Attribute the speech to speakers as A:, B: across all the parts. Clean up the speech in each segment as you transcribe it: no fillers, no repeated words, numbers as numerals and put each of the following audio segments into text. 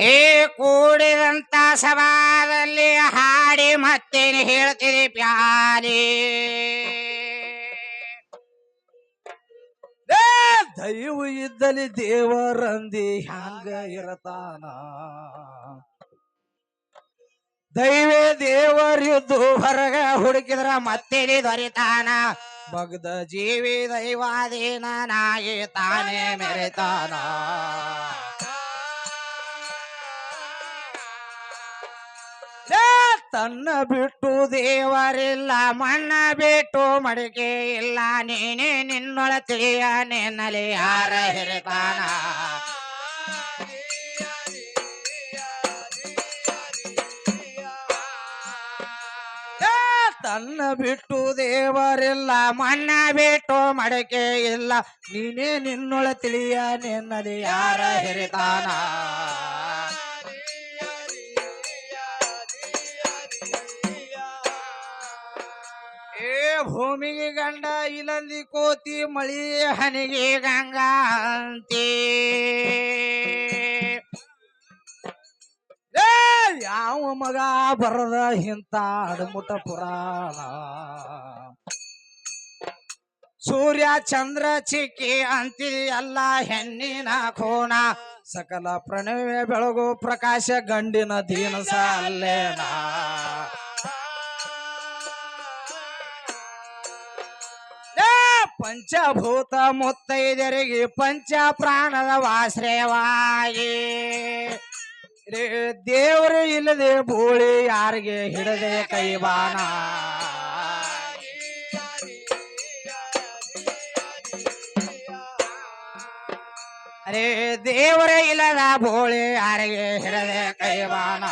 A: ಏ ಕೂಡಿದಂತ ಸಭಾದಲ್ಲಿ ಹಾಡಿ ಮತ್ತೇನು ಹೇಳ್ತೀರಿ ಪ್ಯಾರಿ
B: ದೈವ ಇದ್ದಲ್ಲಿ ದೇವರಂದಿ ಹ್ಯಾಂಗ ಇರತಾನ
A: ದೈವೇ ದೇವರಿದ್ದು ಹೊರಗ ಹುಡುಕಿದ್ರ ಮತ್ತೇಲಿ ದೊರಿತಾನ
B: ಭಗದ
A: ಜೀವಿ ದೈವಾದೀನ ನಾಯಿ ತಾನೇ ಮೆರೆತಾನ
B: ತನ್ನ
A: ಬಿಟ್ಟು ದೇವರಿಲ್ಲ ಮಣ್ಣ ಬಿಟ್ಟು ಮಡಿಕೆ ಇಲ್ಲ ನೀನೇ ನಿನ್ನೊಳ ತಿಳಿಯ ನಿನ್ನಲ್ಲಿ ಯಾರ ಹಿರಿತಾನ
B: ತನ್ನ ಬಿಟ್ಟು ದೇವರಿಲ್ಲ
A: ಮಣ್ಣ ಬಿಟ್ಟು ಮಡಿಕೆ ಇಲ್ಲ ನೀನೇ ನಿನ್ನೊಳ ತಿಳಿಯ ನಿನ್ನಲ್ಲಿ ಯಾರ ಹಿರಿತಾನ ಏ ಭೂಮಿಗೆ ಗಂಡ ಇಲಂದಿ ಕೋತಿ ಮಳಿ ಹನಿಗೆ ಗಂಗಾ ಅಂತಿ
B: ಯಾವ ಮಗ ಬರದ ಇಂತ ಅಡಮುಟ ಪುರಾಣ
A: ಸೂರ್ಯ ಚಂದ್ರ ಚಿಕ್ಕಿ ಅಂತಿ ಎಲ್ಲ ಹೆಣ್ಣಿನ ಖೋನ
B: ಸಕಲ ಪ್ರಣವೇ ಬೆಳಗು ಪ್ರಕಾಶ ಗಂಡಿನ ದೀನಸ ಅಲ್ಲೇನ
A: ಪಂಚಭೂತ ಮುತ್ತೈದರಿಗೆ ಪಂಚ ಪ್ರಾಣದ ವಾಶ್ರಯವಾಗಿ ದೇವರು ಇಲ್ಲದೆ ಬೋಳಿ ಯಾರಿಗೆ ಹಿಡದೆ ಕೈವಾನ ಅರೇ ದೇವರ ಇಲ್ಲದ ಬೋಳಿ ಯಾರಿಗೆ ಹಿಡದೆ ಕೈವಾನ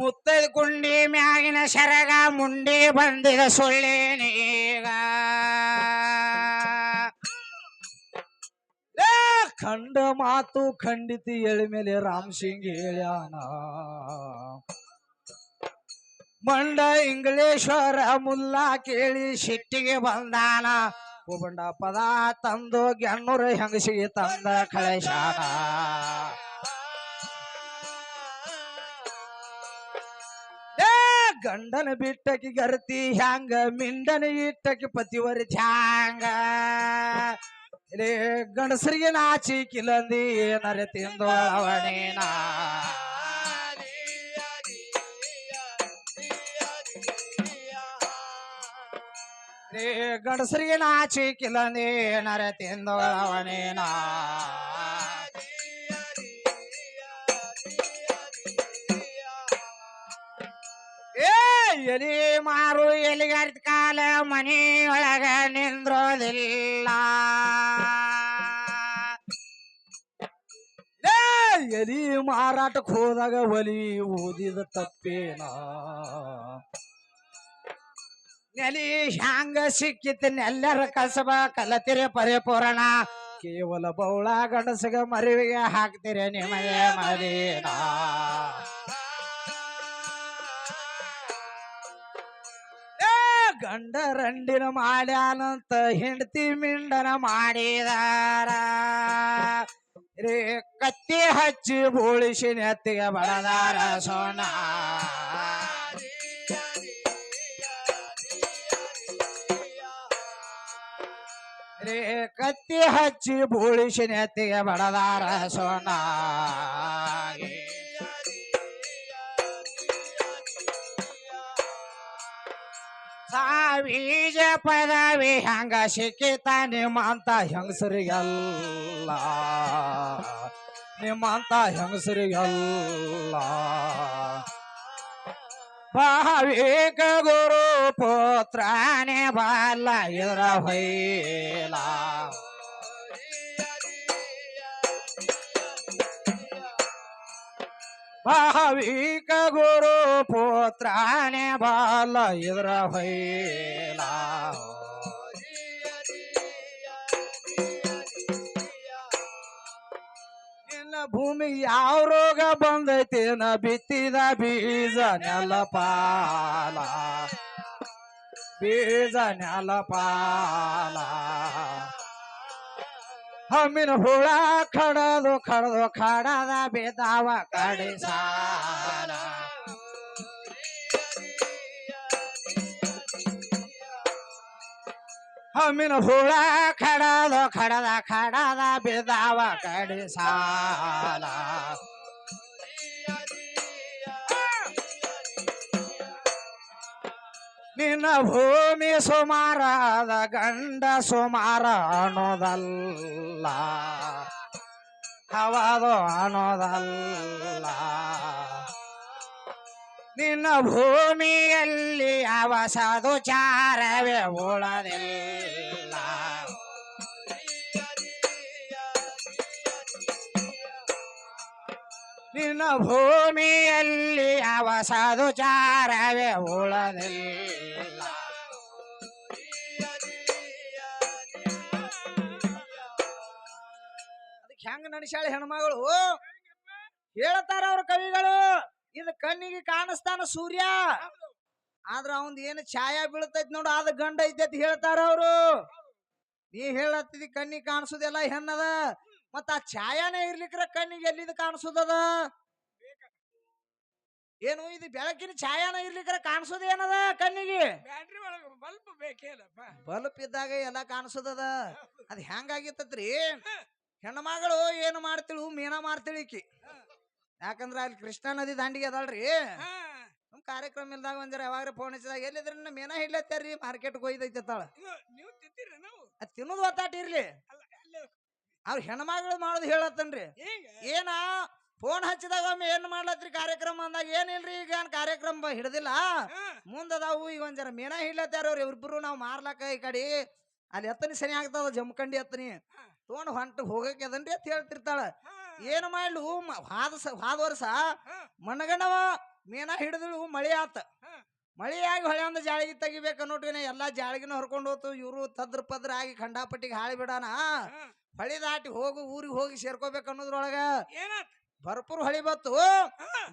A: ಮುತ್ತೈದ ಕುಂಡಿ ಮ್ಯಾಗಿನ ಶರಗ ಮುಂಡಿ ಬಂದಿದ ಸುಳ್ಳೇನೀಗ
B: ಖಂಡ ಮಾತು ಖಂಡಿತಿ ಎಳಿ ಮೇಲೆ ರಾಮ್ ಸಿಂಗ್ ಹೇಳ್ಯಾನ
A: ಮಂಡ ಇಂಗ್ಲೇಶ್ವರ ಮುಲ್ಲಾ ಕೇಳಿ ಸಿಟ್ಟಿಗೆ ಬಂದಾನ
B: ಒಬ್ಬಂಡ ಪದ ತಂದು ಗೆಣ್ಣೂರ ಹೆಂಗಸಿಗೆ ತಂದ ಕಳಶಾನ ಗಂಡನ ಬಿಟ್ಟಕಿ ಗರ್ತಿ ಹ್ಯಾಂಗ ಮಿಂಡನ ಇಟ್ಟಕಿ ಪತಿವರಿ
A: ತ್ಯಾಂಗ
B: ರೇ ಗಂಡಸರಿಗೆ ನಾಚಿ ಕಿಲಂದಿ ಏನರೆ ತಿಂದೋಳವನೇನ
A: ರೇ ಗಂಡಸರಿಗೆ ನಾಚಿ ಕಿಲಂದಿ ಏನರೆ ತಿಂದೋಳವನೇನ ಎಲಿ ಮಾರು ಎಲಿಗರ್ತ ಕಾಲ ಮನೆಯೊಳಗ ನಿಂದ್ರೋದಿಲ್ಲ
B: ಎಲಿ ಮಾರಾಟಕ್ಕೆ ಹೋದಾಗ ಒಲಿ ಓದಿದ ತಪ್ಪೇನ
A: ನೆಲಿ ಹ್ಯಾಂಗ ಸಿಕ್ಕಿತ್ ನೆಲ್ಲರ ಕಸಬ ಕಲತಿರೆ ಪರಿಪೂರ್ಣ
B: ಕೇವಲ ಬೌಳ ಗಂಡಸಗ ಮರಿವಿಗೆ
A: ಹಾಕ್ತಿರೆ ನಿಮಗೆ ಮರೀನ
B: ಗಂಡ ರಂಡಿನ ಮಾಡ್ಯಾನಂತ ಹೆಂಡತಿ ಮಿಂಡನ
A: ಮಾಡಿದಾರ ರೇ ಕತ್ತಿ ಹಚ್ಚಿ ಬೋಳಿಸಿ ನೆತ್ತಿಗೆ ಬಡದಾರ ಸೋನ ರೇ ಕತ್ತಿ ಹಚ್ಚಿ ಬೋಳಿಸಿ ನೆತ್ತಿಗೆ ಬಡದಾರ ಸೋನ ಬೀಜ ಪದವಿ ಹಂಗ ಸಿಕ್ಕಿತ
B: ನಿಮ್ಮಂತ ಹೆಂಗಸರಿಗೆಲ್ಲ ನಿಮ್ಮಂತ ಹೆಂಗಸರಿಗೆಲ್ಲ
A: ಭಾವಿಕ ಗುರು ಪುತ್ರನೇ ಬಾಲ ಇದ್ರ ಹೊಯ್ಲ ಭಾವಿಕ ಗುರು ಪುತ್ರನೇ ಬಾಲ ಇದ್ರ ಹೊಯ್ಲ
B: ಭೂಮಿ ಯಾವ ರೋಗ ಬಂದೈತೇನ ಬಿತ್ತಿದ ಬೀಜ ನೆಲ ಪಾಲ ಬೀಜ ನೆಲಪಾಲ ಹಮ್ಮಿನ ಹುಳ ಕಡದು ಕಡದು ಕಡದ ಬೇದಾವ ಕಡೆ ಸಾಲ ಹಮ್ಮಿನ ಹುಳ ಕಡದು ಕಡದ ಕಡದ ಬೇದಾವ ಕಡೆ ಸಾಲ ನಿನ್ನ ಭೂಮಿ ಸುಮಾರಾದ ಗಂಡ ಸುಮಾರ ಅನ್ನೋದಲ್ಲ ಹವದು ಅನ್ನೋದಲ್ಲ ನಿನ್ನ ಭೂಮಿಯಲ್ಲಿ ಯಾವ ಸಾಧುಚಾರವೇ ಉಳದಿಲ್ಲ ನಿನ್ನ ಭೂಮಿಯಲ್ಲಿ ಯಾವ ಸಾಧುಚಾರವೇ ಉಳದಿಲ್ಲ ಅದಕ್ಕೆ ಹೆಂಗ ನಡೆಸಾಳ ಹೆಣ್ಮಗಳು ಹೇಳ್ತಾರ ಅವ್ರ ಕವಿಗಳು ಇದು ಕಣ್ಣಿಗೆ ಕಾಣಿಸ್ತಾನ ಸೂರ್ಯ ಆದ್ರ ಅವಂದ್ ಏನು ಛಾಯಾ ಬೀಳ್ತೈತಿ ನೋಡು ಅದ ಗಂಡ ಐತಿ ಹೇಳ್ತಾರ ಅವ್ರು ನೀ ಹೇಳತ್ತಿದಿ ಕಣ್ಣಿಗೆ ಕಾಣಿಸುದೆಲ್ಲ ಹೆಣ್ಣದ ಮತ್ತ ಆ ಛಾಯಾನೇ ಇರ್ಲಿಕ್ರ ಕಣ್ಣಿಗೆ ಎಲ್ಲಿದ್ ಕಾಣಿಸುದದ ಏನು ಇದು ಬೆಳಕಿನ ಛಾಯಾನ ಇರ್ಲಿಕ್ರ ಕಾಣಿಸೋದ ಏನದ ಕಣ್ಣಿಗೆ
C: ಬ್ಯಾಟ್ರಿ ಒಳಗ ಬಲ್ಪ್ ಬೇಕೇನಪ್ಪ
B: ಬಲ್ಪ್ ಇದ್ದಾಗ ಎಲ್ಲ ಕಾಣಿಸೋದದ ಅದ್ ಹೆಂಗಾಗಿತ್ತತ್ರಿ ಹೆಣ್ಮಗಳು ಏನು ಮಾಡ್ತಿಳು ಮೀನಾ ಮಾಡ್ತಿಳಿಕಿ ಯಾಕಂದ್ರ ಅಲ್ಲಿ ಕೃಷ್ಣಾ ನದಿ ದಾಂಡಿಗೆ ಅದಲ್ರಿ ನಮ್ ಕಾರ್ಯಕ್ರಮ ಇಲ್ದಾಗ ಒಂದರ ಯಾವಾಗ ಫೋನ್ ಹಚ್ಚಿದಾಗ ಎಲ್ಲಿದ್ರ ಮೀನಾ ಹಿಡ್ಲತ್ತಾರ್ರಿ ಮಾರ್ಕೆಟ್ಗೆ ಒಯ್ದೈತಾಳ
C: ನೀವು ತಿಂತೀರ ನಾವು
B: ಅದ್ ತಿನ್ನೋದು ಒತ್ತಾಟ ಇರ್ಲಿ ಅವ್ರ ಹೆಣ್ಮಗಳು ಮಾಡೋದು ಹೇಳತ್ತನ್ರಿ ಏನ ಫೋನ್ ಹಚ್ಚಿದಾಗ ಒಮ್ಮೆ ಏನ್ ಮಾಡ್ಲತ್ರಿ ಕಾರ್ಯಕ್ರಮ ಅಂದಾಗ ಏನಿಲ್ರಿ ಈಗ ಕಾರ್ಯಕ್ರಮ ಹಿಡ್ದಿಲ್ಲ ಮುಂದದಾವು ಈಗ ಒಂದ್ ಜರ ಮೀನಾ ಹಿಡ್ಲತ್ತಾರ ಅವ್ರ ಇಬ್ರು ನಾವ್ ಮಾರ್ಲಕ್ಕ ಈ ಕಡೆ ಅಲ್ಲಿ ಎತ್ತನಿ ಸನಿ ಆಗ್ತದ ಜಮಖಂಡಿ ಎತ್ತನಿ ತೊಗೊಂಡ್ ಹೊಂಟ ಹೋಗಕ್ಕೆ ಅದನ್ರಿ ಅಂತ ಹೇಳ್ತಿರ್ತಾಳ ಏನ್ ಮಾಡ್ಲು ಹಾದ ವರ್ಷ ಮಣ್ಣಗಣ್ಣವ ಮೀನಾ ಹಿಡಿದಳು ಮಳಿ ಆತ ಮಳಿಯಾಗಿ ಹೊಳೆ ಒಂದು ಜಾಳಿಗೆ ತೆಗಿಬೇಕು ನೋಡ್ರಿ ಎಲ್ಲಾ ಜಾಳಿಗೆನ ಹೊರ್ಕೊಂಡು ಹೋತು ಇವ್ರು ತದ್ರ ಪದ್ರ ಆಗಿ ಖಂಡಾಪಟ್ಟಿಗೆ ಹಾಳಿ ಬಿಡಾನ ಹೊಳಿ ದಾಟಿ ಹೋಗು ಊರಿಗೆ ಹೋಗಿ ಸೇರ್ಕೋಬೇಕು ಅನ್ನೋದ್ರೊಳಗ ಭರ್ಪೂರ್ ಹೊಳಿ ಬತ್ತು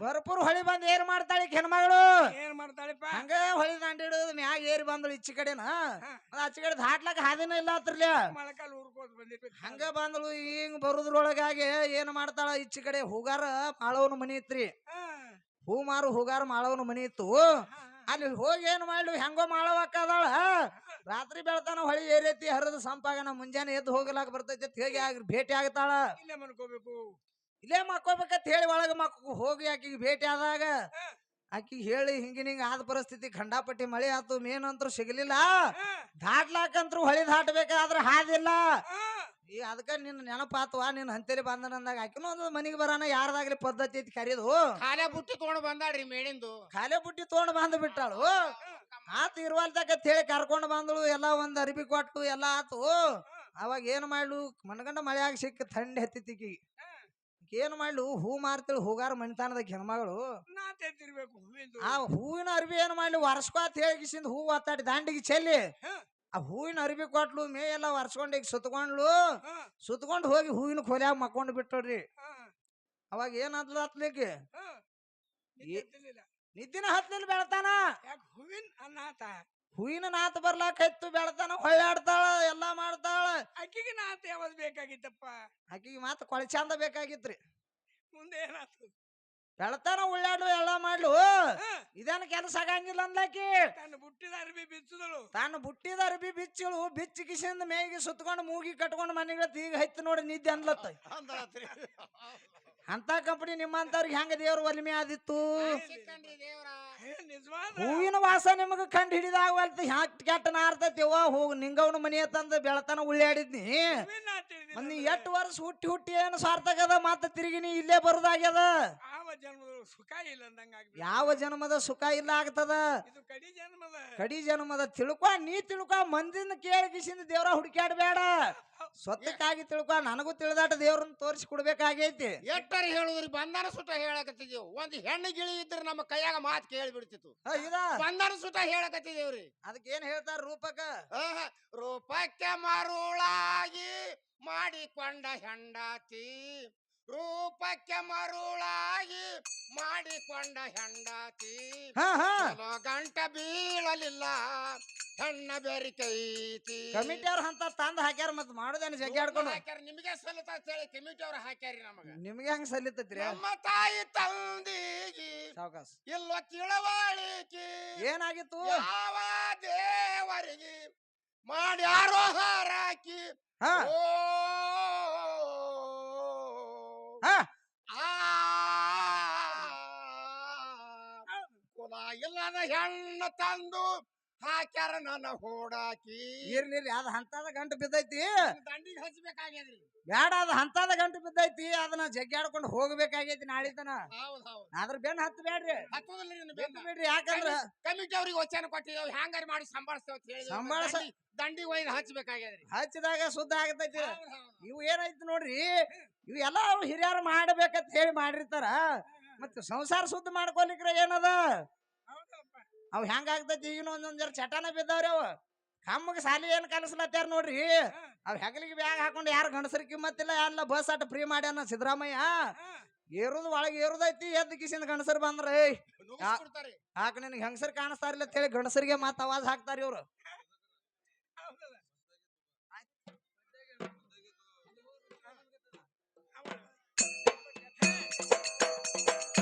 B: ಭರ್ಪೂರ್ ಹೊಳಿ ಬಂದ್ ಏನ್ ಮಾಡ್ತಾಳೆ ಹೆಣ್ಮಗಳು
C: ಏನ್ ಮಾಡ್ತಾಳಪ್ಪ
B: ಹಂಗ ಹೊಳಿ ದಾಂಡಿಡುದು ಮ್ಯಾಗ ಏರಿ ಬಂದಳು ಈಚಿ ಕಡೆನ ಆಚೆ ಕಡೆ ದಾಟ್ಲಕ್ಕ ಹಾದಿನ ಇಲ್ಲ ಹತ್ರಲ್ಯ
C: ಮೊಳಕಾಲ್ ಊರ್ಕೋದ್ ಬಂದಿತ್ತು
B: ಹಂಗ ಬಂದಳು ಹಿಂಗ್ ಬರುದ್ರೊಳಗಾಗಿ ಏನ್ ಮಾಡ್ತಾಳ ಈಚಿ ಕಡೆ ಹೂಗಾರ ಮಾಳವನ ಮನಿ ಇತ್ರಿ ಹೂ ಮಾರು ಹೂಗಾರ ಮಾಳವನ ಮನಿ ಇತ್ತು ಅಲ್ಲಿ ಹೋಗಿ ಏನ್ ಮಾಡ್ಲು ಹೆಂಗೋ ಮಾಳವಕ್ಕದಾಳ ರಾತ್ರಿ ಬೆಳತಾನ ಹೊಳಿ ಏರೈತಿ ಹರಿದು ಸಂಪಾಗನ ಮುಂಜಾನೆ ಎದ್ದು ಹೋಗ್ಲಾಕ ಬರ್ತೈತಿ ಹೇಗೆ ಭೇಟಿ ಆಗ್ತಾಳ
C: ಇಲ್ಲೇ ಮನ್ಕೋಬೇಕು
B: ಇಲ್ಲೇ ಮಕ್ಕೋಬೇಕಂತ ಹೇಳಿ ಒಳಗ ಹೋಗಿ ಆಕಿಗೆ ಭೇಟಿ ಆದಾಗ ಆಕಿಗೆ ಹೇಳಿ ಹಿಂಗಿನ ಆದ ಪರಿಸ್ಥಿತಿ ಖಂಡಾಪಟ್ಟಿ ಮಳೆ ಆತು ಮೇನಂತ್ರು ಸಿಗಲಿಲ್ಲ ದಾಟ್ಲಾಕಂತ್ರು ಹೊಳಿ ದಾಟಬೇಕಾದ್ರ ಹಾದಿಲ್ಲ ಈ ಅದಕ್ಕ ನಿನ್ನ ನೆನಪಾತವಾ ನಿನ್ನ ಹಂತೇಲಿ ಬಂದನಂದಾಗ ಆಕಿನೂ ಒಂದು ಮನಿಗೆ ಬರಾನ ಯಾರ್ದಾಗ್ಲಿ ಪದ್ಧತಿ ಐತಿ ಕರೀದು
C: ಖಾಲಿ ಬುಟ್ಟಿ ತಗೊಂಡ್ ಬಂದಾಳ್ರಿ ಮೇಳಿಂದು
B: ಖಾಲಿ ಬುಟ್ಟಿ ತಗೊಂಡ್ ಬಂದ್ ಬಿಟ್ಟಾಳು ಆತು ಇರುವಲ್ತಕ್ಕ ಹೇಳಿ ಕರ್ಕೊಂಡ್ ಬಂದಳು ಎಲ್ಲಾ ಒಂದ್ ಅರಿಬಿ ಕೊಟ್ಟು ಎಲ್ಲಾ ಆತು ಅವಾಗ ಏನ್ ಮಾಡ್ಲು ಮನಗಂಡ ಮಳೆ ಆಗಿ ಸಿಕ್ಕ ಥಂಡಿ ಹತ್ತಿತಿಕಿ ಏನ್ ಮಾಡ್ಲು ಹೂ ಮಾರ್ತಿಳು ಹೂಗಾರ ಮನಿತಾನದ ಹೆಣ್ಮಗಳು ಆ ಹೂವಿನ ಅರ್ಬಿ ಏನ್ ಮಾಡ್ಲಿ ವರ್ಷಕ್ಕಾತ್ ಹೇಳಿಸಿಂದ ಹೂ ಒತ್ತಾಡಿ ದಾಂಡಿಗೆ ಚೆಲ್ಲಿ ಆ ಹೂವಿನ ಅರ್ಬಿ ಕೊಟ್ಲು ಮೇ ಎಲ್ಲ ವರ್ಷಕೊಂಡ್ ಈಗ ಸುತ್ಕೊಂಡ್ಲು ಸುತ್ಕೊಂಡ್ ಹೋಗಿ ಹೂವಿನ ಕೊಲ್ಯಾಗ ಮಕ್ಕೊಂಡ್ ಬಿಟ್ಟೋಡ್ರಿ ಅವಾಗ ಏನ್ ಹತ್ಲಿಕ್ಕೆ ನಿದ್ದಿನ ಹತ್ಲಿಲ್ಲ ಬೆಳತಾನ
C: ಹೂವಿನ ಅನ್ನಾತ
B: ಹೂವಿನ ನಾತ್ ಬರ್ಲಾಕೈತು ಬೆಳತಾನ ಹೊಳ್ಳಾಡ್ತಾಳ ಎಲ್ಲಾ ಮಾಡ್ತಾಳ
C: ಅಕ್ಕಿಗೆ ನಾತ ಯಾವ್ದು ಬೇಕಾಗಿತ್ತಪ್ಪ
B: ಆಕಿಗೆ ಮಾತ್ರ ಕೊಳೆ ಚಂದ ಬೇಕಾಗಿತ್ರಿ
C: ಮುಂದೆ ಏನಾತು
B: ಬೆಳತಾನ ಉಳ್ಳಾಡು ಎಲ್ಲ ಮಾಡ್ಲು ಇದೇನ ಕೆಲಸ ಆಗಂಗಿಲ್ಲ ಅಂದ್ಲಾಕಿ
C: ತನ್ನ ಬುಟ್ಟಿದ ಅರ್ಬಿ ಬಿಚ್ಚದಳು
B: ತಾನು ಬುಟ್ಟಿದ ಅರ್ಬಿ ಬಿಚ್ಚಳು ಬಿಚ್ಚಿ ಕಿಸಿಂದ ಮೇಗಿ ಸುತ್ಕೊಂಡು ಮೂಗಿ ಕಟ್ಕೊಂಡು ಮನೆಗಳ ಈಗ ಹೈತ್ ನೋಡಿ ನಿದ್ದೆ ಅನ್ಲತ್ತ ಅಂತ ಕಂಪನಿ ನಿಮ್ಮಂತವ್ರಿಗೆ ಹೆಂಗ ದೇವ್ರ ಒಲಿಮೆ ಆದಿತ್ತು ಹೂವಿನ ವಾಸ ನಿಮಗ ಕಂಡು ಹಿಡಿದಾಗಲ್ತ ಹ್ಯಾಕ್ ಕೆಟ್ಟ ನಾರ್ತೈತಿ ಹೋಗ್ ನಿಂಗವನ ಮನಿ ತಂದ ಬೆಳತನ ಉಳ್ಳಾಡಿದ್ನಿ ನೀ 8 ವರ್ಷ ಹುಟ್ಟಿ ಏನು ಸಾರ್ಥಕದ ಮತ್ತ ತಿರುಗಿ ನೀ ಇಲ್ಲೇ ಬರುದಾಗ್ಯದ
C: ಸುಖ ಇಲ್ಲ
B: ಯಾವ ಜನ್ಮದ ಸುಖ ಇಲ್ಲ ಆಗ್ತದ ಕಡಿ ಜನ್ಮದ ತಿಳ್ಕೊ ನೀ ತಿಳ್ಕೊ ಮಂದಿನ ಕೇಳಿಸಿಂದ ದೇವ್ರ ಹುಡುಕ್ಯಾಡ್ಬೇಡ ಸ್ವತ್ತಕ್ಕಾಗಿ ತಿಳ್ಕೊ ನನಗೂ ತಿಳಿದಾಟ ದೇವ್ರನ್ನ ತೋರಿಸಿ ಕೊಡ್ಬೇಕಾಗೈತಿ
D: ಎಟ್ಟರ ಹೇಳುದ್ರಿ ಬಂಧನ ಸುಟ ಹೇಳಕತ್ತಿದೇವ್ ಒಂದ್ ಹೆಣ್ಣು ಗಿಳಿ ಇದ್ರ ನಮ್ಮ ಕೈಯಾಗ ಮಾತ್ ಕೇಳಿ ಬಿಡ್ತಿತ್ತು ಬಂಧನ ಸುಟ ಹೇಳಕತ್ತಿದೇವ್ರಿ
B: ಅದಕ್ಕೆ ಏನ್ ಹೇಳ್ತಾರ ರೂಪಕ
D: ರೂಪಕ್ಕೆ ಮರುಳಾಗಿ ಮಾಡಿಕೊಂಡ ಹೆಂಡತಿ ರೂಪಕ್ಕೆ ಮರುಳಾಗಿ ಮಾಡಿಕೊಂಡ ಹೆಂಡತಿ
B: ಹಾ ಹಾ
D: ಚಲೋ ಗಂಟ ಬೀಳಲಿಲ್ಲ ಹೆಣ್ಣ ಬೆರಿಕೈತಿ
B: ಕಮಿಟಿ ಅವ್ರ ಅಂತ ತಂದ್ ಹಾಕ್ಯಾರ ಮತ್ ಮಾಡುದೇನು ಜಗ್ಗಾಡ್ಕೊಂಡು
D: ಹಾಕ್ಯಾರ ನಿಮಗೆ ಸಲ್ಲತ ಅಂತ ಹೇಳಿ ಕಮಿಟಿ ಅವ್ರು ಹಾಕ್ಯಾರಿ ನಮಗ
B: ನಿಮ್ಗೆ ಹೆಂಗ್ ಸಲ್ಲಿತೈತ್ರಿ
D: ನಮ್ಮ ತಾಯಿ ತಂದಿಗಿ
B: ಸಾವಕಾಸ್
D: ಇಲ್ವ ತಿಳವಳಿಕೆ
B: ಏನಾಗಿತ್ತು
D: ಯಾವ ದೇವರಿಗೆ ಮಾಡ್ಯಾರೋ ಹಾರಾಕಿ
B: ಹಾ
D: ಓ
B: ಹಾ
D: ಆ ಕುಲ ಇಲ್ಲದ ಹೆಣ್ಣು ತಂದು ಹಾಕ್ಯಾರ ನನ್ನ ಹೂಡಾಕಿ
B: ಇರ್ಲಿ ಅದ್ ಹಂತದ ಗಂಟು ಬಿದ್ದೈತಿ
D: ದಂಡಿಗೆ ಹಚ್ಬೇಕಾಗ್ಯದ್ರಿ
B: ಬ್ಯಾಡ ಅದ್ ಹಂತದ ಗಂಟು ಬಿದ್ದೈತಿ ಅದನ್ನ ಜಗ್ಗಾಡ್ಕೊಂಡು ಹೋಗ್ಬೇಕಾಗೈತಿ ನಾಳಿತನ
D: ಹೌದ್ ಹೌದ್
B: ಅದ್ರ ಬೆನ್ ಹತ್ತು ಬೇಡ್ರಿ
D: ಹತ್ತೋದಿಲ್ರಿ ನಿನ್ನ
B: ಬಿಟ್ಟು
D: ಬೆನ್ನ.
B: ಬಿಡ್ರಿ ಯಾಕಂದ್ರ
D: ಕಮಿಟಿ ಅವ್ರಿಗೆ ವಚನ ಕೊಟ್ಟಿದ್ದೇವೆ ಹ್ಯಾಂಗಾರಿ ಮಾಡಿ ಸಂಭಾಳಿಸ್ತೇವೆ ಅಂತ ಹೇಳಿ
B: ಸಂಭಾಳ್ಸ-
D: ದಂಡಿಗೆ ಒಯ್ದು ಹಚ್ಬೇಕಾಗ್ಯದ್ರಿ
B: ಹಚ್ಚಿದಾಗ ಶುದ್ಧ ಆಗತೈತಿ
D: ಹೌದ್ ಹೌದ್.
B: ಇವು ಏನೈತಿ ನೋಡ್ರಿ ಇವು ಎಲ್ಲ ಅವ್ರು ಹಿರಿಯರು ಮಾಡ್ಬೇಕಂತ ಹೇಳಿ ಮಾಡಿರ್ತಾರ ಮತ್ತ ಸಂಸಾರ ಶುದ್ಧ ಮಾಡ್ಕೊಲಿಕ್ರ ಏನದ ಅವ್ ಹೆಂಗ ಆಗ್ತೈತಿ ಈಗಿನ ಒಂದೊಂದ್ ಜರ ಚಟನ ಬಿದ್ದಾವ್ರಿ ಅವ ಕಮ್ಮಗೆ ಸಾಲಿ ಏನ್ ಕಲಿಸ್ಲತ್ತಾರ ನೋಡ್ರಿ ಅವ್ ಹೆಗಲಿಗೆ ಬ್ಯಾಗ್ ಹಾಕೊಂಡು ಯಾರು ಗಂಡಸರ ಕಿಮ್ಮತ್ತಿಲ್ಲ ಎಲ್ಲ ಬಸ್ ಆಟ ಫ್ರೀ ಮಾಡ್ಯಾನ ಸಿದ್ದರಾಮಯ್ಯ ಏರುದು ಒಳಗೆ ಏರುದೈತಿ ಎದ್ದು ಕಿಸಿಂದ ಗಂಡಸರು ಬಂದ್ರ ಏಯ್
D: ನುಗ್ಗಿಸ್ಬಿಡ್ತಾರೆ.
B: ಹಾಕ ನಿನಗೆ ಹೆಂಗಸರ್ ಕಾಣಿಸ್ತಾರಿಲ್ಲ ಅಂತ ಹೇಳಿ ಗಂಡಸರಿಗೆ ಮತ್ತ ಅವಾಜ್ ಹಾಕ್ತಾರ ಇವ್ರು